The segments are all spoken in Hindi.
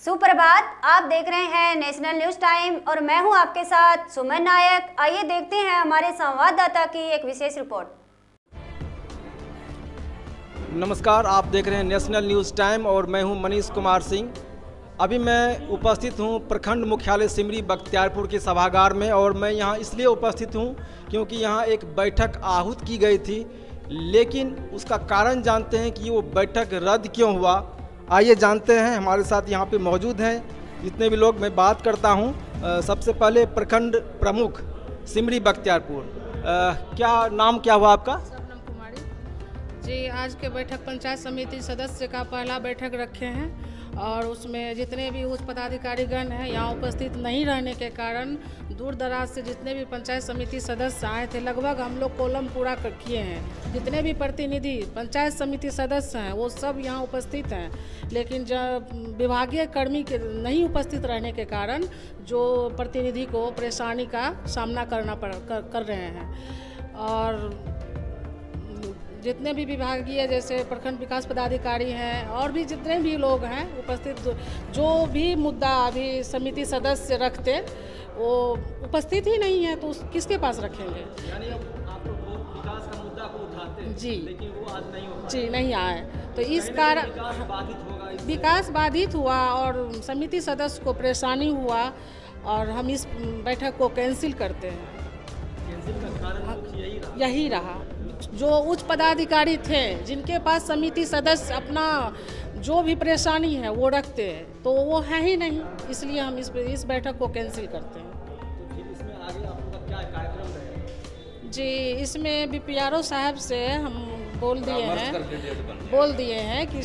सुप्रभात, आप देख रहे हैं नेशनल न्यूज टाइम और मैं हूं आपके साथ सुमन नायक। आइए देखते हैं हमारे संवाददाता की एक विशेष रिपोर्ट। नमस्कार, आप देख रहे हैं नेशनल न्यूज टाइम और मैं हूं मनीष कुमार सिंह। अभी मैं उपस्थित हूं प्रखंड मुख्यालय सिमरी बख्तियारपुर के सभागार में और मैं यहां इसलिए उपस्थित हूं क्योंकि यहां एक बैठक आहूत की गई थी, लेकिन उसका कारण जानते हैं कि वो बैठक रद्द क्यों हुआ। आइए जानते हैं। हमारे साथ यहाँ पे मौजूद हैं जितने भी लोग, मैं बात करता हूँ। सबसे पहले प्रखंड प्रमुख सिमरी बख्तियारपुर, क्या नाम क्या हुआ आपका? शबनम कुमारी जी। आज के बैठक पंचायत समिति सदस्य का पहला बैठक रखे हैं और उसमें जितने भी उच्च पदाधिकारीगण हैं यहाँ उपस्थित नहीं रहने के कारण दूर दराज से जितने भी पंचायत समिति सदस्य आए थे, लगभग हम लोग कॉलम पूरा किए हैं। जितने भी प्रतिनिधि पंचायत समिति सदस्य हैं वो सब यहाँ उपस्थित हैं, लेकिन जब विभागीय कर्मी के नहीं उपस्थित रहने के कारण जो प्रतिनिधि को परेशानी का सामना कर रहे हैं। और जितने भी विभागीय जैसे प्रखंड विकास पदाधिकारी हैं और भी जितने भी लोग हैं उपस्थित, जो भी मुद्दा अभी समिति सदस्य रखते वो उपस्थित ही नहीं है, तो किसके पास रखेंगे? यानी आप लोग विकास का मुद्दा को उठाते हैं जी, लेकिन वो आज नहीं हो जी नहीं आए, तो इस कारण विकास बाधित हुआ और समिति सदस्य को परेशानी हुआ और हम इस बैठक को कैंसिल करते हैं। कैंसिल का कारण यही रहा। जो उच्च पदाधिकारी थे जिनके पास समिति सदस्य अपना जो भी परेशानी है वो रखते हैं, तो वो है ही नहीं, इसलिए हम इस बैठक को कैंसिल करते हैं। तो फिर इसमें आगे आप लोग का क्या कार्यक्रम रहेगा? जी, इसमें बीपीआरओ साहब से हम बोल दिए हैं कि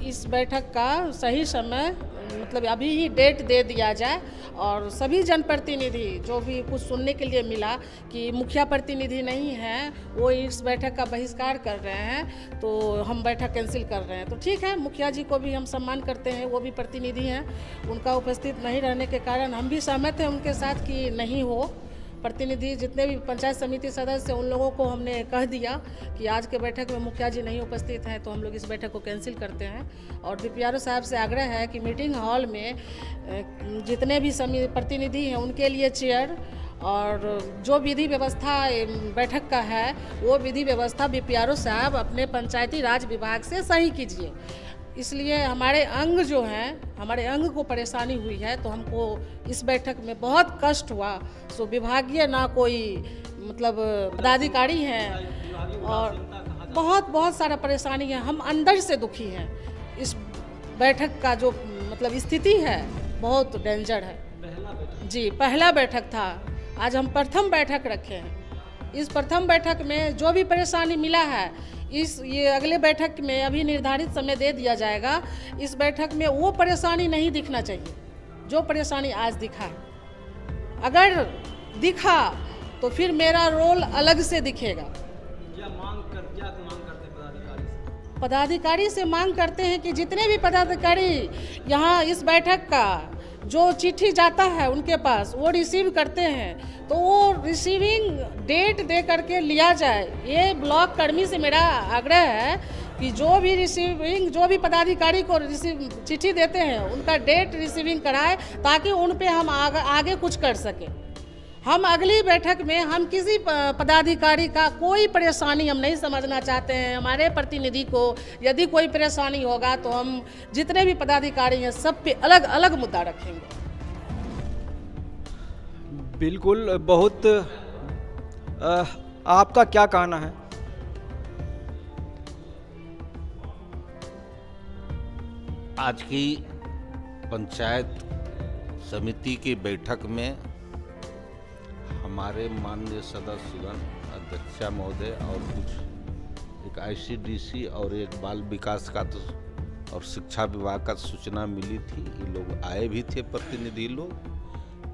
इस बैठक का सही समय मतलब अभी ही डेट दे दिया जाए और सभी जनप्रतिनिधि जो भी कुछ सुनने के लिए मिला कि मुखिया प्रतिनिधि नहीं है वो इस बैठक का बहिष्कार कर रहे हैं, तो हम बैठक कैंसिल कर रहे हैं। तो ठीक है, मुखिया जी को भी हम सम्मान करते हैं, वो भी प्रतिनिधि हैं, उनका उपस्थित नहीं रहने के कारण हम भी सहमत हैं उनके साथ कि नहीं हो। प्रतिनिधि जितने भी पंचायत समिति सदस्य उन लोगों को हमने कह दिया कि आज के बैठक में मुखिया जी नहीं उपस्थित हैं, तो हम लोग इस बैठक को कैंसिल करते हैं। और बीपीआरओ साहब से आग्रह है कि मीटिंग हॉल में जितने भी प्रतिनिधि हैं उनके लिए चेयर और जो विधि व्यवस्था बैठक का है वो विधि व्यवस्था बीपीआरओ साहब अपने पंचायती राज विभाग से सही कीजिए। इसलिए हमारे अंग जो हैं, हमारे अंग को परेशानी हुई है, तो हमको इस बैठक में बहुत कष्ट हुआ। सो विभागीय ना कोई मतलब पदाधिकारी हैं और बहुत सारा परेशानी है। हम अंदर से दुखी हैं। इस बैठक का जो मतलब स्थिति है बहुत डेंजर है। जी, पहला बैठक था, आज हम प्रथम बैठक रखे हैं। इस प्रथम बैठक में जो भी परेशानी मिला है ये अगले बैठक में अभी निर्धारित समय दे दिया जाएगा। इस बैठक में वो परेशानी नहीं दिखना चाहिए जो परेशानी आज दिखा है। अगर दिखा तो फिर मेरा रोल अलग से दिखेगा। क्या मांग करते हैं पदाधिकारी से? मांग करते हैं कि जितने भी पदाधिकारी यहाँ इस बैठक का जो चिट्ठी जाता है उनके पास वो रिसीव करते हैं, तो वो रिसीविंग डेट दे करके लिया जाए। ये ब्लॉक कर्मी से मेरा आग्रह है कि जो भी पदाधिकारी को चिट्ठी देते हैं उनका डेट रिसीविंग कराए, ताकि उन पे हम आगे कुछ कर सकें। हम अगली बैठक में हम किसी पदाधिकारी का कोई परेशानी हम नहीं समझना चाहते हैं। हमारे प्रतिनिधि को यदि कोई परेशानी होगा तो हम जितने भी पदाधिकारी हैं सब पे अलग अलग मुद्दा रखेंगे। बिल्कुल। बहुत आपका क्या कहना है? आज की पंचायत समिति की बैठक में हमारे माननीय सदस्यगण, अध्यक्षा महोदय और कुछ एक आईसीडीसी और एक बाल विकास का और शिक्षा विभाग का सूचना मिली थी। ये लोग आए भी थे प्रतिनिधि लोग,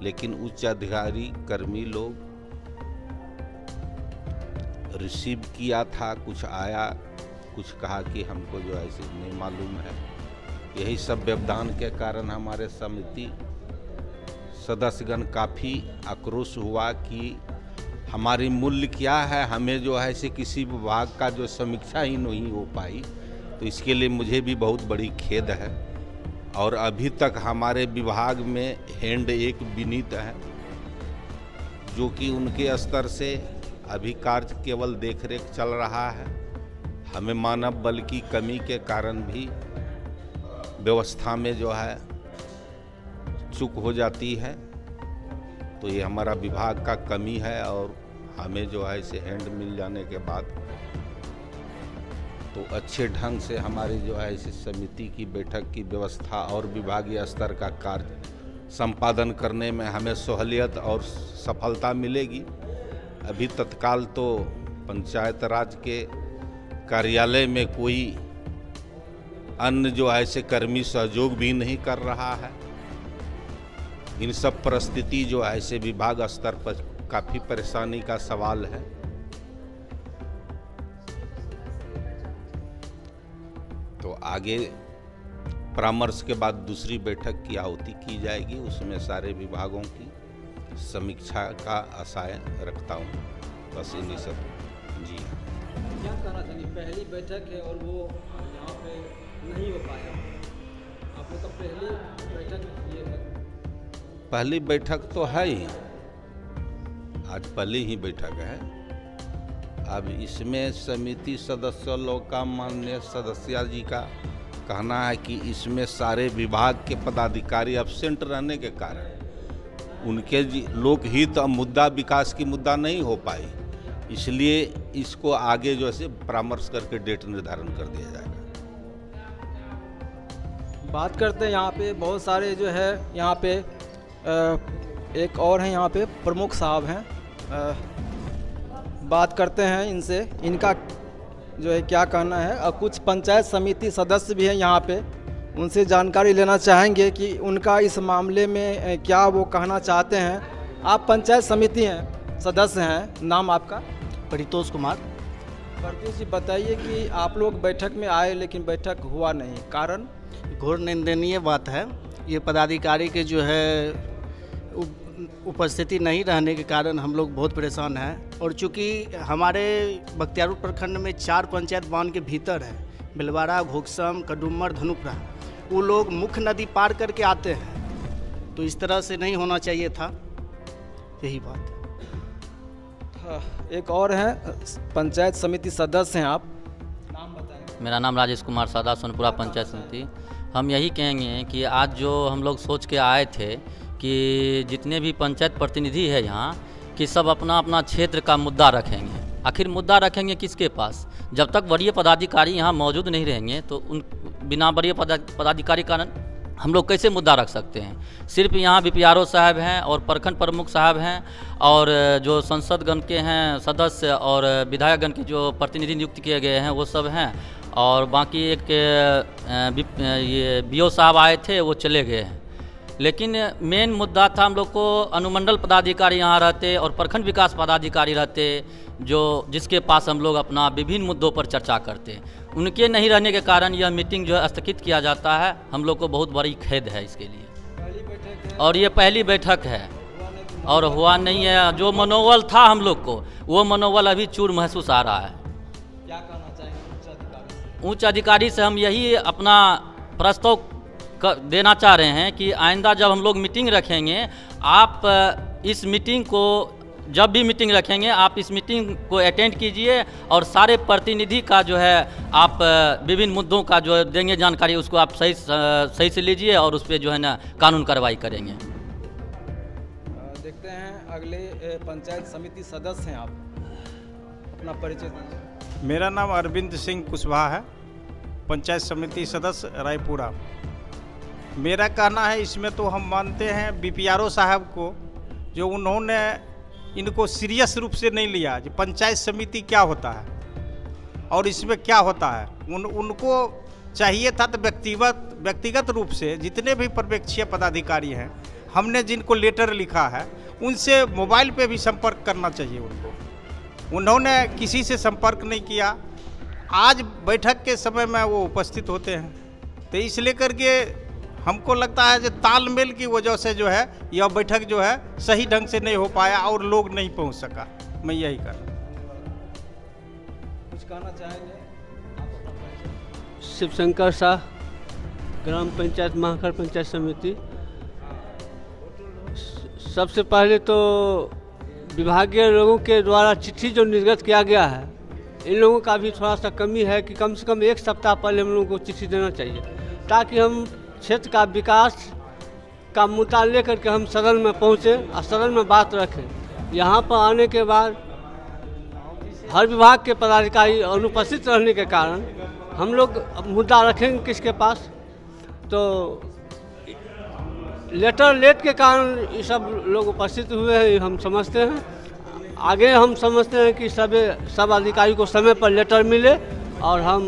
लेकिन उच्च अधिकारी कर्मी लोग रिसीव किया था, कुछ आया, कुछ कहा कि हमको जो ऐसे नहीं मालूम है। यही सब व्यवधान के कारण हमारे समिति सदस्यगण काफ़ी आक्रोश हुआ कि हमारी मूल्य क्या है, हमें जो है से किसी विभाग का जो समीक्षा ही नहीं हो पाई। तो इसके लिए मुझे भी बहुत बड़ी खेद है। और अभी तक हमारे विभाग में हैंड एक विनीत है, जो कि उनके स्तर से अभी कार्य केवल देखरेख चल रहा है। हमें मानव बल की कमी के कारण भी व्यवस्था में जो है चूक हो जाती है, तो ये हमारा विभाग का कमी है। और हमें जो है इसे हैंड मिल जाने के बाद तो अच्छे ढंग से हमारी जो है इस समिति की बैठक की व्यवस्था और विभागीय स्तर का कार्य संपादन करने में हमें सहूलियत और सफलता मिलेगी। अभी तत्काल तो पंचायत राज के कार्यालय में कोई अन्य जो है ऐसे कर्मी सहयोग भी नहीं कर रहा है। इन सब परिस्थिति जो है ऐसे विभाग स्तर पर काफ़ी परेशानी का सवाल है। तो आगे परामर्श के बाद दूसरी बैठक की आहुति की जाएगी, उसमें सारे विभागों की समीक्षा का आशय रखता हूँ। बस इन्हीं सब। जी क्या कहना चाहिए, पहली बैठक है और वो यहाँ पे नहीं हो पाया, आप लोग का पहली बैठक ये है? पहली बैठक तो है ही, आज पहली ही बैठक है। अब इसमें समिति सदस्य लोग का, माननीय सदस्य जी का कहना है कि इसमें सारे विभाग के पदाधिकारी एब्सेंट रहने के कारण उनके लोकहित और मुद्दा विकास की मुद्दा नहीं हो पाई, इसलिए इसको आगे जो है परामर्श करके डेट निर्धारण कर दिया जाएगा। बात करते हैं यहाँ पे बहुत सारे जो है यहाँ पे एक और हैं यहाँ पे प्रमुख साहब हैं, बात करते हैं इनसे, इनका जो है क्या कहना है। और कुछ पंचायत समिति सदस्य भी हैं यहाँ पे, उनसे जानकारी लेना चाहेंगे कि उनका इस मामले में क्या वो कहना चाहते हैं। आप पंचायत समिति हैं, सदस्य हैं, नाम आपका? परितोष कुमार। परितोष जी बताइए कि आप लोग बैठक में आए लेकिन बैठक हुआ नहीं, कारण? घोर निंदनीय बात है। ये पदाधिकारी के जो है उपस्थिति नहीं रहने के कारण हम लोग बहुत परेशान हैं। और चूँकि हमारे बख्तियारपुर प्रखंड में 4 पंचायत बांध के भीतर है, बिलवाड़ा, घोकसम, कदुम्बर, धनुपरा, वो लोग मुख्य नदी पार करके आते हैं, तो इस तरह से नहीं होना चाहिए था, यही बात है। एक और है पंचायत समिति सदस्य हैं, आप नाम बताएं? मेरा नाम राजेश कुमार सादा, सोनपुरा पंचायत समिति। हम यही कहेंगे कि आज जो हम लोग सोच के आए थे कि जितने भी पंचायत प्रतिनिधि है यहाँ कि सब अपना अपना क्षेत्र का मुद्दा रखेंगे। आखिर मुद्दा रखेंगे किसके पास? जब तक वरीय पदाधिकारी यहाँ मौजूद नहीं रहेंगे तो उन बिना वरीय पदाधिकारी कारण हम लोग कैसे मुद्दा रख सकते हैं। सिर्फ यहाँ बीपीआरओ साहब हैं और प्रखंड प्रमुख साहब हैं और जो संसदगण के हैं सदस्य और विधायकगण के जो प्रतिनिधि नियुक्त किए गए हैं वो सब हैं, और बाकी एक ये बीओ साहब आए थे वो चले गए हैं। लेकिन मेन मुद्दा था हम लोग को अनुमंडल पदाधिकारी यहाँ रहते और प्रखंड विकास पदाधिकारी रहते, जो जिसके पास हम लोग अपना विभिन्न मुद्दों पर चर्चा करते। उनके नहीं रहने के कारण यह मीटिंग जो है स्थगित किया जाता है। हम लोग को बहुत बड़ी खेद है इसके लिए, और ये पहली बैठक है और हुआ नहीं है। जो मनोबल था हम लोग को, वो मनोबल अभी चूर महसूस आ रहा है। क्या कहना चाहेंगे उच्च अधिकारी से? हम यही अपना प्रस्ताव देना चाह रहे हैं कि आइंदा जब हम लोग मीटिंग रखेंगे, आप इस मीटिंग को, जब भी मीटिंग रखेंगे आप इस मीटिंग को अटेंड कीजिए और सारे प्रतिनिधि का जो है आप विभिन्न मुद्दों का जो देंगे जानकारी, उसको आप सही से लीजिए और उस पर जो है ना कानून कार्रवाई करेंगे। देखते हैं अगले पंचायत समिति सदस्य हैं, आप अपना परिचय दीजिए। मेरा नाम अरविंद सिंह कुशवाहा है, पंचायत समिति सदस्य रायपुरा। मेरा कहना है इसमें तो हम मानते हैं बीपीआरओ साहब को, जो उन्होंने इनको सीरियस रूप से नहीं लिया कि पंचायत समिति क्या होता है और इसमें क्या होता है। उनको चाहिए था तो व्यक्तिगत रूप से जितने भी पर्यवेक्षीय पदाधिकारी हैं, हमने जिनको लेटर लिखा है उनसे मोबाइल पे भी संपर्क करना चाहिए उनको। उन्होंने किसी से संपर्क नहीं किया। आज बैठक के समय में वो उपस्थित होते हैं, तो इस लेकर के हमको लगता है कि तालमेल की वजह से जो है यह बैठक जो है सही ढंग से नहीं हो पाया और लोग नहीं पहुंच सका। मैं यही कर कुछ कहना चाहेंगे? शिवशंकर शाह, ग्राम पंचायत महाखर पंचायत समिति। सबसे पहले तो विभागीय लोगों के द्वारा चिट्ठी जो निर्गत किया गया है, इन लोगों का भी थोड़ा सा कमी है कि कम से कम 1 सप्ताह पहले हम लोगों को चिट्ठी देना चाहिए, ताकि हम क्षेत्र का विकास का मुद्दा लेकर के हम सदन में पहुँचे और सदन में बात रखें। यहाँ पर आने के बाद हर विभाग के पदाधिकारी अनुपस्थित रहने के कारण हम लोग मुद्दा रखेंगे किसके पास, तो लेटर लेट के कारण ये सब लोग उपस्थित हुए हैं, हम समझते हैं। आगे हम समझते हैं कि सब अधिकारी को समय पर लेटर मिले और हम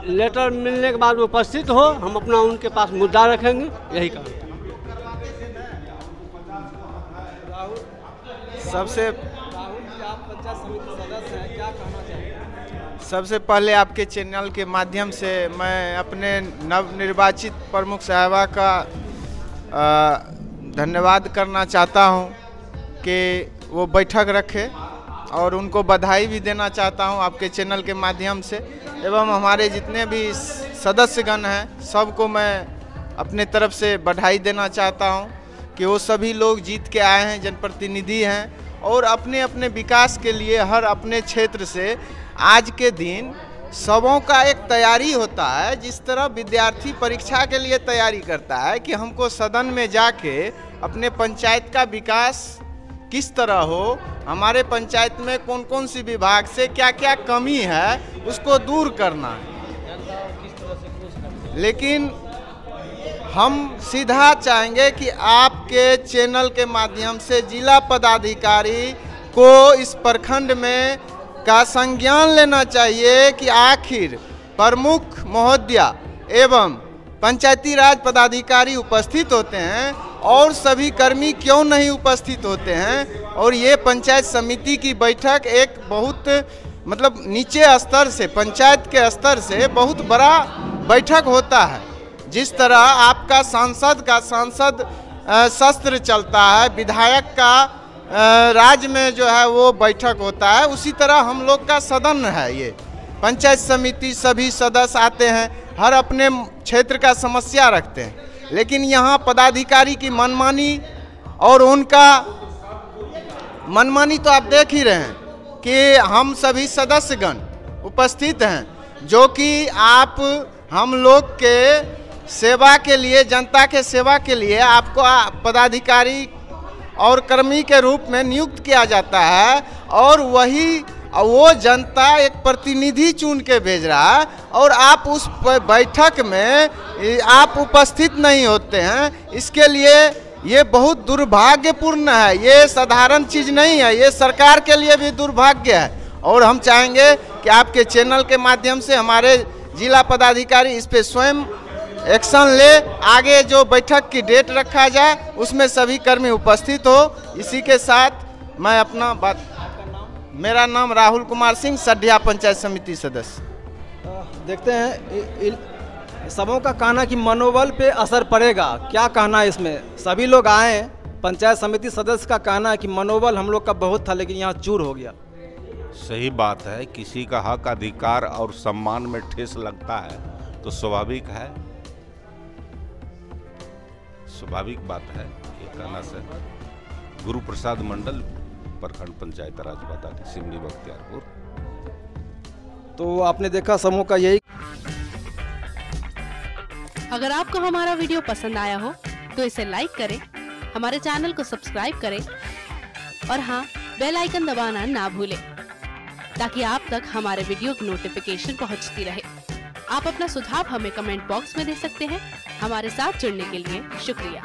लेटर मिलने के बाद उपस्थित हो, हम अपना उनके पास मुद्दा रखेंगे, यही काम। सबसे पहले आपके चैनल के माध्यम से मैं अपने नवनिर्वाचित प्रमुख साहिबा का धन्यवाद करना चाहता हूं कि वो बैठक रखे और उनको बधाई भी देना चाहता हूं आपके चैनल के माध्यम से। एवं हमारे जितने भी सदस्यगण हैं सबको मैं अपने तरफ से बधाई देना चाहता हूं कि वो सभी लोग जीत के आए हैं, जनप्रतिनिधि हैं और अपने अपने विकास के लिए हर अपने क्षेत्र से आज के दिन सबों का एक तैयारी होता है। जिस तरह विद्यार्थी परीक्षा के लिए तैयारी करता है कि हमको सदन में जाके अपने पंचायत का विकास किस तरह हो, हमारे पंचायत में कौन कौन सी विभाग से क्या क्या कमी है उसको दूर करना है। लेकिन हम सीधा चाहेंगे कि आपके चैनल के माध्यम से जिला पदाधिकारी को इस प्रखंड में का संज्ञान लेना चाहिए कि आखिर प्रमुख महोदया एवं पंचायती राज पदाधिकारी उपस्थित होते हैं और सभी कर्मी क्यों नहीं उपस्थित होते हैं। और ये पंचायत समिति की बैठक एक बहुत मतलब नीचे स्तर से, पंचायत के स्तर से बहुत बड़ा बैठक होता है। जिस तरह आपका सांसद शस्त्र चलता है, विधायक का राज्य में जो है वो बैठक होता है, उसी तरह हम लोग का सदन है। ये पंचायत समिति सभी सदस्य आते हैं, हर अपने क्षेत्र का समस्या रखते हैं, लेकिन यहाँ पदाधिकारी की मनमानी और उनका मनमानी तो आप देख ही रहे हैं कि हम सभी सदस्यगण उपस्थित हैं जो कि आप हम लोग के सेवा के लिए, जनता के सेवा के लिए आपको पदाधिकारी और कर्मी के रूप में नियुक्त किया जाता है और वो जनता एक प्रतिनिधि चुन के भेज रहा है और आप उस बैठक में आप उपस्थित नहीं होते हैं। इसके लिए ये बहुत दुर्भाग्यपूर्ण है, ये साधारण चीज़ नहीं है, ये सरकार के लिए भी दुर्भाग्य है। और हम चाहेंगे कि आपके चैनल के माध्यम से हमारे जिला पदाधिकारी इस पे स्वयं एक्शन ले, आगे जो बैठक की डेट रखा जाए उसमें सभी कर्मी उपस्थित हो। इसी के साथ मैं अपना बात, मेरा नाम राहुल कुमार सिंह, सड्ढिया पंचायत समिति सदस्य। देखते हैं सबों का कहना कि मनोबल पे असर पड़ेगा, क्या कहना है इसमें? सभी लोग आए, पंचायत समिति सदस्य का कहना है कि मनोबल हम लोग का बहुत था लेकिन यहाँ चूर हो गया। सही बात है, किसी का हक, अधिकार और सम्मान में ठेस लगता है तो स्वाभाविक है, स्वाभाविक बात है। ये कहना से गुरु प्रसाद मंडल, प्रखंड पंचायत राज पदाधिकारी सिमरी बख्तियारपुर। तो आपने देखा समूह का यही। अगर आपको हमारा वीडियो पसंद आया हो तो इसे लाइक करें, हमारे चैनल को सब्सक्राइब करें और हाँ, बेल आइकन दबाना ना भूलें ताकि आप तक हमारे वीडियो की नोटिफिकेशन पहुंचती रहे। आप अपना सुझाव हमें कमेंट बॉक्स में दे सकते हैं। हमारे साथ जुड़ने के लिए शुक्रिया।